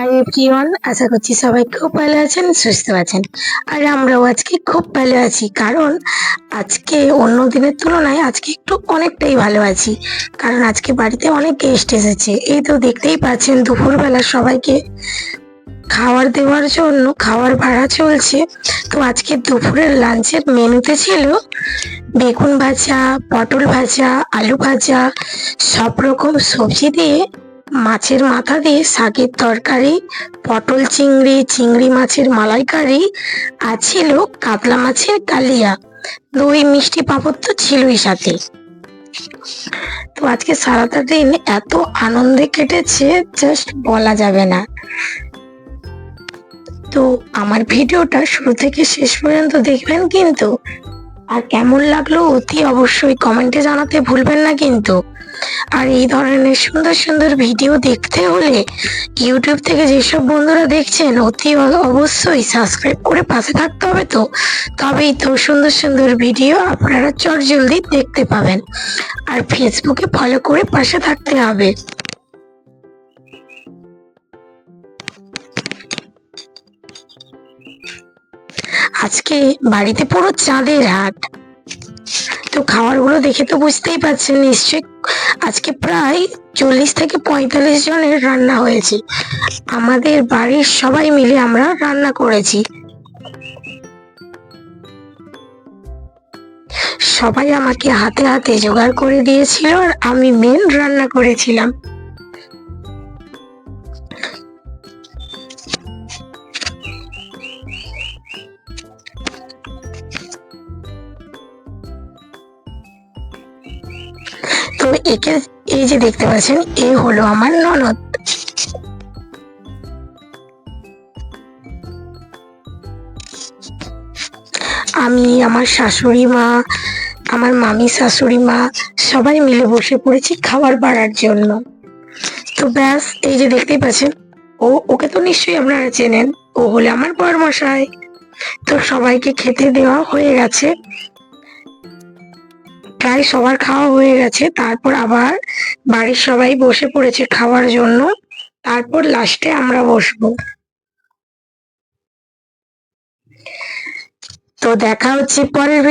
Hi everyone, আশা করছি সবাই খুব ভালো আছেন, সুস্থ আছেন। আর আমরাও আজকে খুব ভালো আছি, কারণ আজকে অন্য দিনের তুলনায় আজকে একটু অনেকটাই ভালো আছি। কারণ আজকে বাড়িতে অনেক গেস্ট এসেছে। এই তো দেখতেই পাচ্ছেন দুপুরবেলা সবাইকে খাবার দেওয়ার জন্য খাবার ভাড়া চলছে। তো আজকে দুপুরের লাঞ্চের মেনুতে ছিল বেগুন ভাজা, পটল ভাজা, আলু ভাজা, সব রকম সবজি দিয়ে, মাছের মাথা দিয়ে শাকের তরকারি, পটল চিংড়ি, চিংড়ি মাছের মালাইকারি, আর ছিল কাতলা মাছের কালিয়া, দই, মিষ্টি, পাঁপড় তো ছিলই সাথে। তো আজকে সারাটা দিন এত আনন্দে কেটেছে, জাস্ট বলা যাবে না। তো আমার ভিডিওটা শুরু থেকে শেষ পর্যন্ত দেখবেন কিন্তু। আর কেমন লাগলো অতি অবশ্যই কমেন্টে জানাতে ভুলবেন না কিন্তু। আর এই ধরনের সুন্দর সুন্দর ভিডিও দেখতে হলে ইউটিউব থেকে যেসব বন্ধুরা দেখছেন অতি অবশ্যই সাবস্ক্রাইব করে পাশে থাকতে হবে। তো তবেই তো সুন্দর সুন্দর ভিডিও আপনারা চটজলদি দেখতে পাবেন। আর ফেসবুকে ফলো করে পাশে থাকতে হবে। আজকে বাড়িতে পুরো চাঁদের হাট। তো খাবারগুলো দেখে তো বুঝতেই পারছেন নিশ্চয়ই, আজকে প্রায় 40 থেকে 45 জনের রান্না হয়েছে। আমাদের বাড়ির সবাই মিলে আমরা রান্না করেছি। সবাই আমাকে হাতে হাতে জোগাড় করে দিয়েছিল, আর আমি মেন রান্না করেছিলাম। তো একে, এই যে দেখতে পাচ্ছেন, এ হলো আমার ননদ। আমি, আমার শাশুড়ি মা, আমার মামি শাশুড়ি মা, সবাই মিলে বসে পড়েছি খাবার বাড়ার জন্য। তো ব্যাস, এই যে দেখতেই পাচ্ছেন, ওকে তো নিশ্চয়ই আপনারা চেনেন, ও হলো আমার বরমশাই। তো সবাইকে খেতে দেওয়া হয়ে গেছে, প্রায় সবার খাওয়া হয়ে গেছে। তারপর আবার বাড়ির সবাই বসে পড়েছে খাওয়ার জন্য। তারপর লাস্টে আমরা বসবো। তো দেখা হচ্ছে পরের